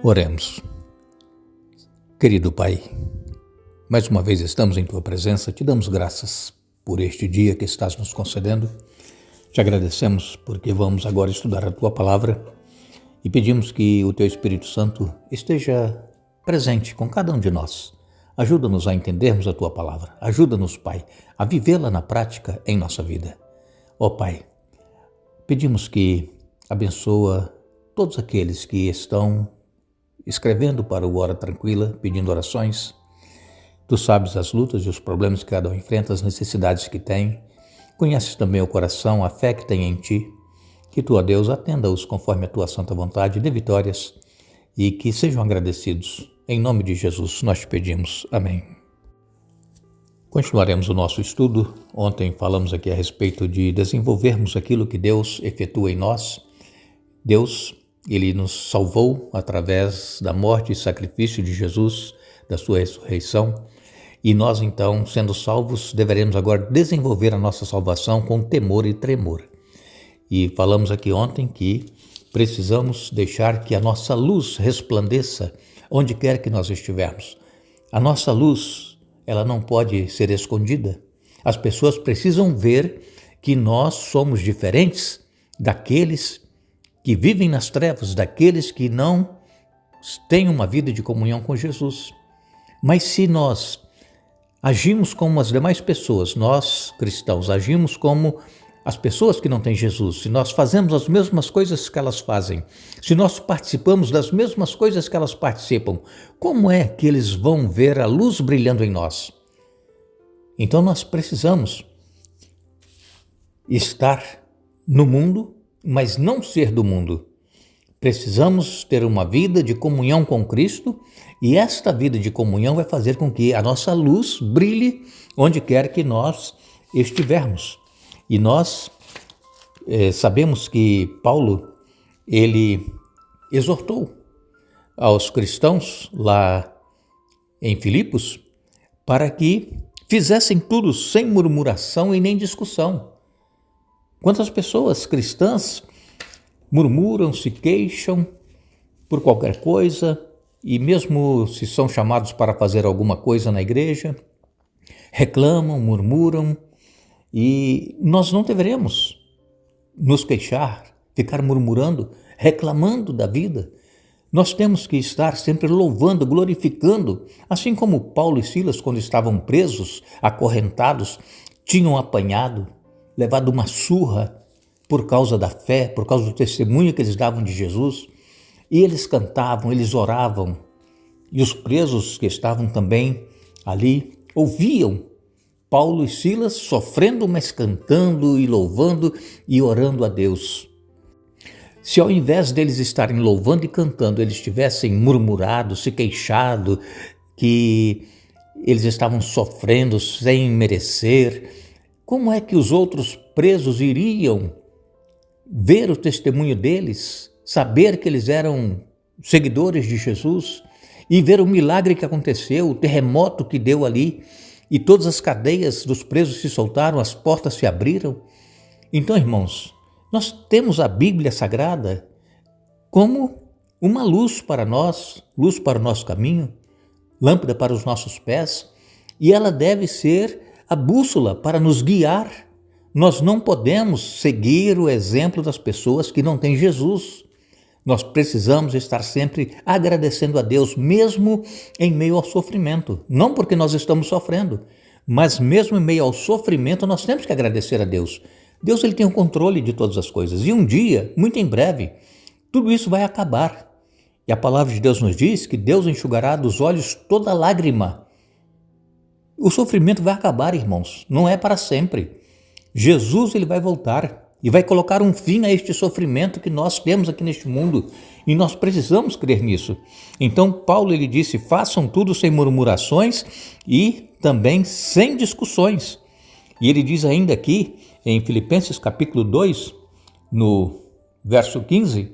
Oremos. Querido Pai, mais uma vez estamos em Tua presença, te damos graças por este dia que estás nos concedendo. Te agradecemos porque vamos agora estudar a Tua Palavra e pedimos que o Teu Espírito Santo esteja presente com cada um de nós. Ajuda-nos a entendermos a Tua Palavra. Ajuda-nos, Pai, a vivê-la na prática em nossa vida. Ó Pai, pedimos que abençoa todos aqueles que estão escrevendo para o Hora Tranquila, pedindo orações. Tu sabes as lutas e os problemas que cada um enfrenta, as necessidades que tem. Conheces também o coração, a fé que tem em Ti. Que Tu, ó Deus, atenda-os conforme a Tua santa vontade, dê vitórias e que sejam agradecidos. Em nome de Jesus nós te pedimos. Amém. Continuaremos o nosso estudo. Ontem falamos aqui a respeito de desenvolvermos aquilo que Deus efetua em nós. Deus, Ele nos salvou através da morte e sacrifício de Jesus, da sua ressurreição, e nós então, sendo salvos, deveremos agora desenvolver a nossa salvação com temor e tremor. E falamos aqui ontem que precisamos deixar que a nossa luz resplandeça onde quer que nós estivermos. A nossa luz, ela não pode ser escondida. As pessoas precisam ver que nós somos diferentes daqueles que vivem nas trevas, daqueles que não têm uma vida de comunhão com Jesus. Mas se nós agimos como as demais pessoas, nós cristãos agimos como as pessoas que não têm Jesus, se nós fazemos as mesmas coisas que elas fazem, se nós participamos das mesmas coisas que elas participam, como é que eles vão ver a luz brilhando em nós? Então nós precisamos estar no mundo, mas não ser do mundo. Precisamos ter uma vida de comunhão com Cristo e esta vida de comunhão vai fazer com que a nossa luz brilhe onde quer que nós estivermos. E nós sabemos que Paulo, ele exortou aos cristãos lá em Filipos para que fizessem tudo sem murmuração e nem discussão. Quantas pessoas cristãs murmuram, se queixam por qualquer coisa e mesmo se são chamados para fazer alguma coisa na igreja, reclamam, murmuram e nós não deveremos nos queixar, ficar murmurando, reclamando da vida. Nós temos que estar sempre louvando, glorificando, assim como Paulo e Silas, quando estavam presos, acorrentados, tinham apanhado, levado uma surra por causa da fé, por causa do testemunho que eles davam de Jesus, e eles cantavam, eles oravam, e os presos que estavam também ali ouviam Paulo e Silas sofrendo, mas cantando e louvando e orando a Deus. Se ao invés deles estarem louvando e cantando, eles tivessem murmurado, se queixado, que eles estavam sofrendo sem merecer, como é que os outros presos iriam ver o testemunho deles, saber que eles eram seguidores de Jesus e ver o milagre que aconteceu, o terremoto que deu ali e todas as cadeias dos presos se soltaram, as portas se abriram? Então, irmãos, nós temos a Bíblia Sagrada como uma luz para nós, luz para o nosso caminho, lâmpada para os nossos pés, e ela deve ser a bússola para nos guiar. Nós não podemos seguir o exemplo das pessoas que não têm Jesus. Nós precisamos estar sempre agradecendo a Deus, mesmo em meio ao sofrimento. Não porque nós estamos sofrendo, mas mesmo em meio ao sofrimento nós temos que agradecer a Deus. Deus, ele tem o controle de todas as coisas. E um dia, muito em breve, tudo isso vai acabar. E a palavra de Deus nos diz que Deus enxugará dos olhos toda lágrima. O sofrimento vai acabar, irmãos, não é para sempre. Jesus, ele vai voltar e vai colocar um fim a este sofrimento que nós temos aqui neste mundo e nós precisamos crer nisso. Então, Paulo, ele disse, façam tudo sem murmurações e também sem discussões. E ele diz ainda aqui, em Filipenses capítulo 2, no verso 15,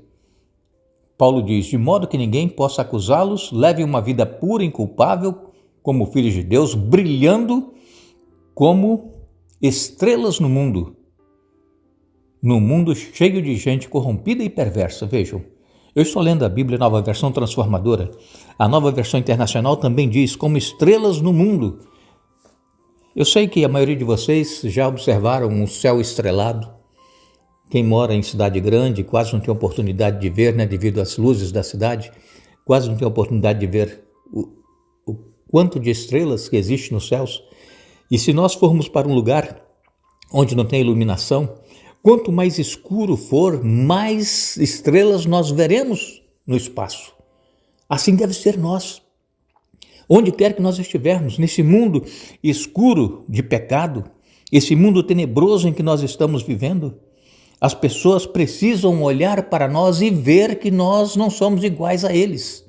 Paulo diz, de modo que ninguém possa acusá-los, levem uma vida pura e inculpável, como filhos de Deus, brilhando como estrelas no mundo cheio de gente corrompida e perversa. Vejam, Eu estou lendo a Bíblia, Nova Versão Transformadora. A Nova Versão Internacional também diz, como estrelas no mundo. Eu sei que a maioria de vocês já observaram um céu estrelado. Quem mora em cidade grande quase não tem oportunidade de ver, devido às luzes da cidade, quase não tem oportunidade de ver o quanto de estrelas que existe nos céus. E se nós formos para um lugar onde não tem iluminação, quanto mais escuro for, mais estrelas nós veremos no espaço. Assim deve ser nós. Onde quer que nós estivermos, nesse mundo escuro de pecado, esse mundo tenebroso em que nós estamos vivendo, as pessoas precisam olhar para nós e ver que nós não somos iguais a eles.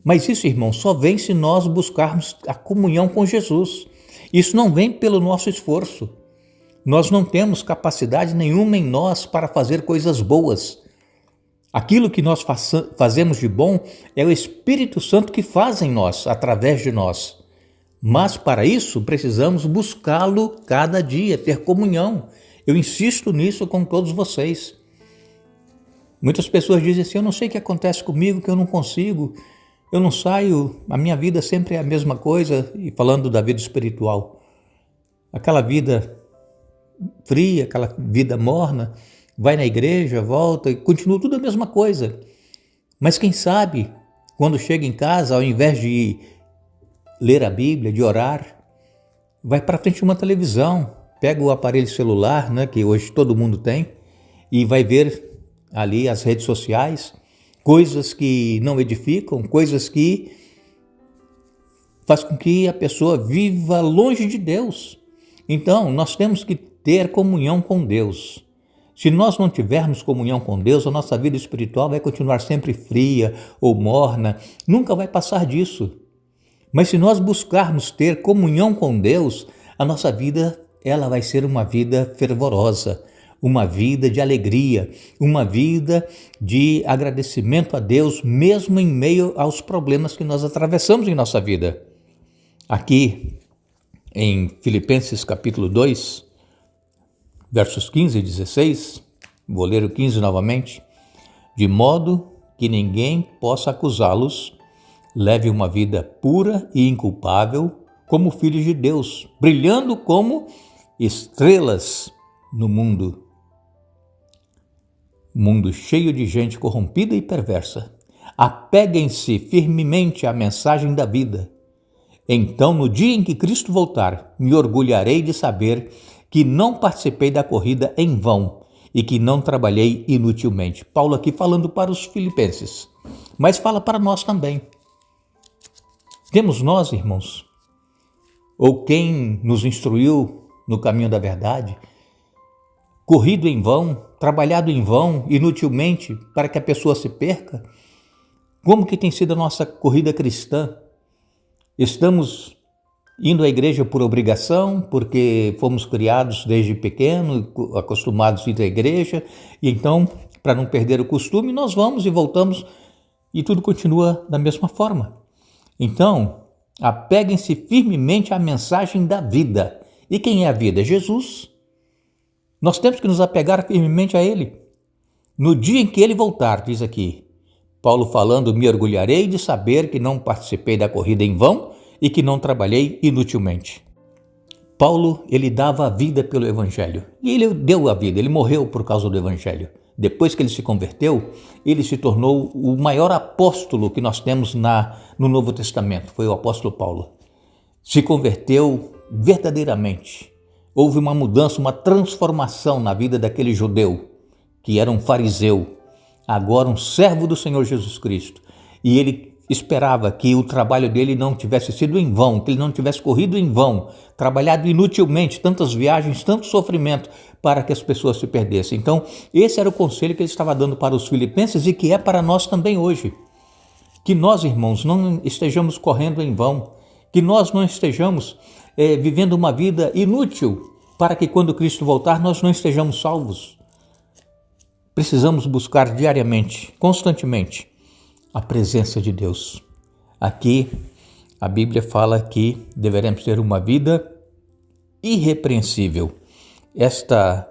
Mas isso, irmão, só vem se nós buscarmos a comunhão com Jesus. Isso não vem pelo nosso esforço. Nós não temos capacidade nenhuma em nós para fazer coisas boas. Aquilo que nós fazemos de bom é o Espírito Santo que faz em nós, através de nós. Mas para isso precisamos buscá-lo cada dia, ter comunhão. Eu insisto nisso com todos vocês. Muitas pessoas dizem assim, eu não sei o que acontece comigo, que eu não consigo, eu não saio, a minha vida sempre é a mesma coisa, e falando da vida espiritual. Aquela vida fria, aquela vida morna, vai na igreja, volta e continua tudo a mesma coisa. Mas quem sabe, quando chega em casa, ao invés de ler a Bíblia, de orar, vai para frente de uma televisão, pega o aparelho celular, que hoje todo mundo tem, e vai ver ali as redes sociais, coisas que não edificam, coisas que faz com que a pessoa viva longe de Deus. Então, nós temos que ter comunhão com Deus. Se nós não tivermos comunhão com Deus, a nossa vida espiritual vai continuar sempre fria ou morna, nunca vai passar disso. Mas se nós buscarmos ter comunhão com Deus, a nossa vida ela vai ser uma vida fervorosa, uma vida de alegria, uma vida de agradecimento a Deus, mesmo em meio aos problemas que nós atravessamos em nossa vida. Aqui em Filipenses capítulo 2, versos 15 e 16, vou ler o 15 novamente. De modo que ninguém possa acusá-los, leve uma vida pura e inculpável como filhos de Deus, brilhando como estrelas no mundo. Mundo cheio de gente corrompida e perversa. Apeguem-se firmemente à mensagem da vida. Então, no dia em que Cristo voltar, me orgulharei de saber que não participei da corrida em vão e que não trabalhei inutilmente. Paulo aqui falando para os filipenses, mas fala para nós também. Temos nós, irmãos, ou quem nos instruiu no caminho da verdade, corrido em vão, trabalhado em vão, inutilmente, para que a pessoa se perca? Como que tem sido a nossa corrida cristã? Estamos indo à igreja por obrigação, porque fomos criados desde pequeno, acostumados a ir à igreja, e então, para não perder o costume, nós vamos e voltamos, e tudo continua da mesma forma. Então, apeguem-se firmemente à mensagem da vida. E quem é a vida? Jesus. Nós temos que nos apegar firmemente a Ele. No dia em que Ele voltar, diz aqui, Paulo falando, me orgulharei de saber que não participei da corrida em vão e que não trabalhei inutilmente. Paulo, ele dava a vida pelo Evangelho. E ele deu a vida, ele morreu por causa do Evangelho. Depois que ele se converteu, ele se tornou o maior apóstolo que nós temos no Novo Testamento, foi o apóstolo Paulo. Se converteu verdadeiramente. Houve uma mudança, uma transformação na vida daquele judeu, que era um fariseu, agora um servo do Senhor Jesus Cristo. E ele esperava que o trabalho dele não tivesse sido em vão, que ele não tivesse corrido em vão, trabalhado inutilmente, tantas viagens, tanto sofrimento, para que as pessoas se perdessem. Então, esse era o conselho que ele estava dando para os filipenses e que é para nós também hoje. Que nós, irmãos, não estejamos correndo em vão, que nós não estejamos vivendo uma vida inútil, para que quando Cristo voltar nós não estejamos salvos. Precisamos buscar diariamente, constantemente, a presença de Deus. Aqui a Bíblia fala que deveremos ter uma vida irrepreensível. Esta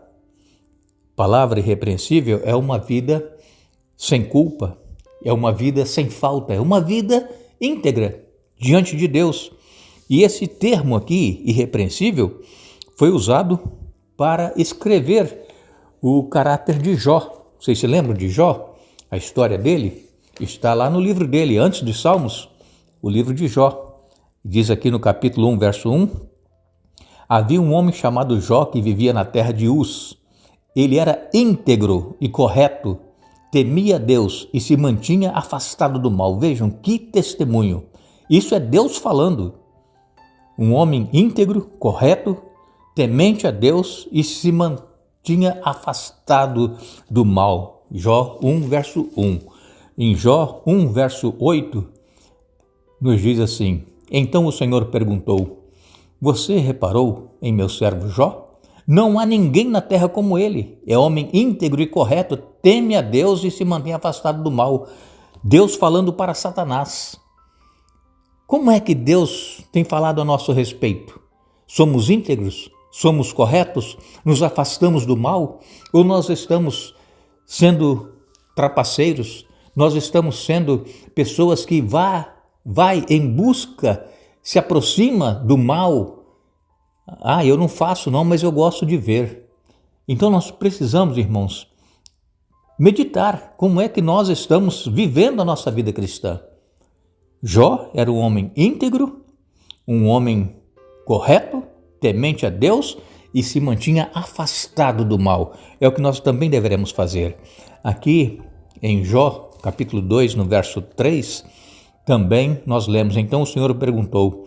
palavra irrepreensível é uma vida sem culpa, é uma vida sem falta, é uma vida íntegra diante de Deus. E esse termo aqui, irrepreensível, foi usado para escrever o caráter de Jó. Vocês se lembram de Jó? A história dele está lá no livro dele, antes de Salmos, o livro de Jó. Diz aqui no capítulo 1, verso 1, havia um homem chamado Jó que vivia na terra de Uz. Ele era íntegro e correto, temia Deus e se mantinha afastado do mal. Vejam que testemunho. Isso é Deus falando. Um homem íntegro, correto, temente a Deus e se mantinha afastado do mal. Jó 1, verso 1. Em Jó 1, verso 8, nos diz assim: então o Senhor perguntou, você reparou em meu servo Jó? Não há ninguém na terra como ele. É homem íntegro e correto, teme a Deus e se mantém afastado do mal. Deus falando para Satanás. Como é que Deus tem falado a nosso respeito? Somos íntegros? Somos corretos? Nos afastamos do mal? Ou nós estamos sendo trapaceiros? Nós estamos sendo pessoas que vai em busca, se aproxima do mal? Eu não faço não, mas eu gosto de ver. Então nós precisamos, irmãos, meditar como é que nós estamos vivendo a nossa vida cristã. Jó era um homem íntegro, um homem correto, temente a Deus e se mantinha afastado do mal. É o que nós também deveremos fazer. Aqui em Jó, capítulo 2, no verso 3, também nós lemos, então o Senhor perguntou,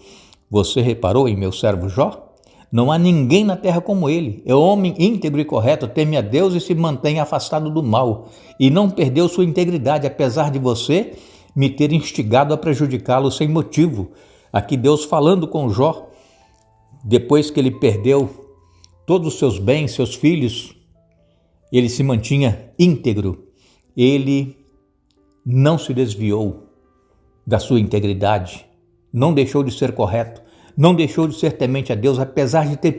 você reparou em meu servo Jó? Não há ninguém na terra como ele. É homem íntegro e correto, teme a Deus e se mantém afastado do mal. E não perdeu sua integridade, apesar de você me ter instigado a prejudicá-lo sem motivo. Aqui Deus falando com Jó, depois que ele perdeu todos os seus bens, seus filhos, ele se mantinha íntegro. Ele não se desviou da sua integridade, não deixou de ser correto, não deixou de ser temente a Deus, apesar de ter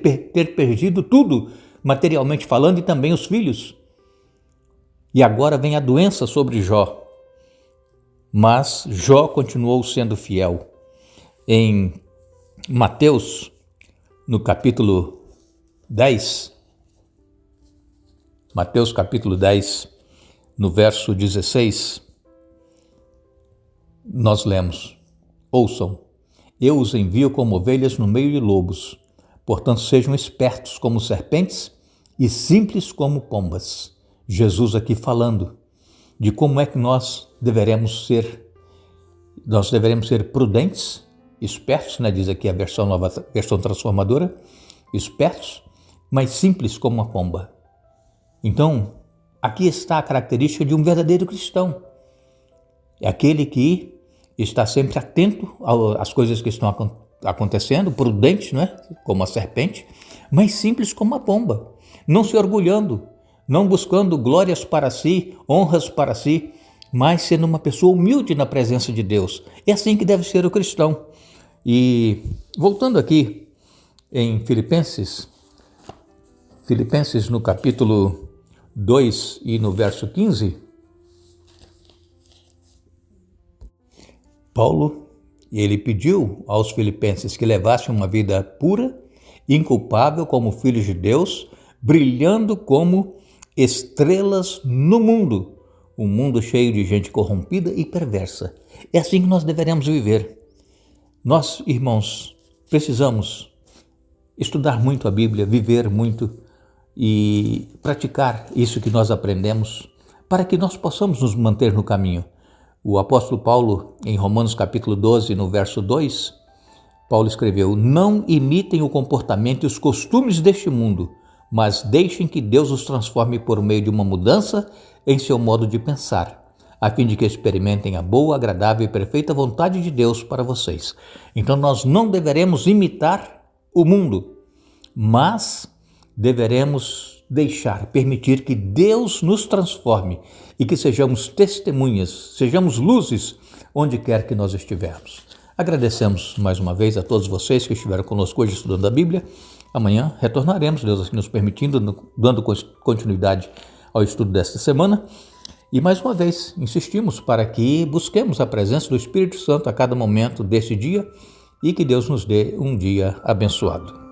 perdido tudo, materialmente falando, e também os filhos. E agora vem a doença sobre Jó. Mas Jó continuou sendo fiel. Em Mateus, no capítulo 10, Mateus capítulo 10, no verso 16, nós lemos, ouçam, eu os envio como ovelhas no meio de lobos, portanto sejam espertos como serpentes e simples como pombas. Jesus aqui falando de como é que nós deveremos ser prudentes, espertos, diz aqui a versão transformadora, espertos, mas simples como uma pomba. Então, aqui está a característica de um verdadeiro cristão. É aquele que está sempre atento às coisas que estão acontecendo, prudente, como a serpente, mas simples como a pomba, não se orgulhando, não buscando glórias para si, honras para si, mas sendo uma pessoa humilde na presença de Deus. É assim que deve ser o cristão. E voltando aqui em Filipenses no capítulo 2 e no verso 15, Paulo, ele pediu aos filipenses que levassem uma vida pura, inculpável como filhos de Deus, brilhando como estrelas no mundo, um mundo cheio de gente corrompida e perversa. É assim que nós deveremos viver. Nós, irmãos, precisamos estudar muito a Bíblia, viver muito e praticar isso que nós aprendemos para que nós possamos nos manter no caminho. O apóstolo Paulo, em Romanos capítulo 12, no verso 2, Paulo escreveu, não imitem o comportamento e os costumes deste mundo, mas deixem que Deus os transforme por meio de uma mudança em seu modo de pensar, a fim de que experimentem a boa, agradável e perfeita vontade de Deus para vocês. Então nós não deveremos imitar o mundo, mas deveremos permitir que Deus nos transforme e que sejamos testemunhas, sejamos luzes onde quer que nós estivermos. Agradecemos mais uma vez a todos vocês que estiveram conosco hoje estudando a Bíblia. Amanhã retornaremos, Deus assim nos permitindo, dando continuidade ao estudo desta semana. E mais uma vez, insistimos para que busquemos a presença do Espírito Santo a cada momento deste dia e que Deus nos dê um dia abençoado.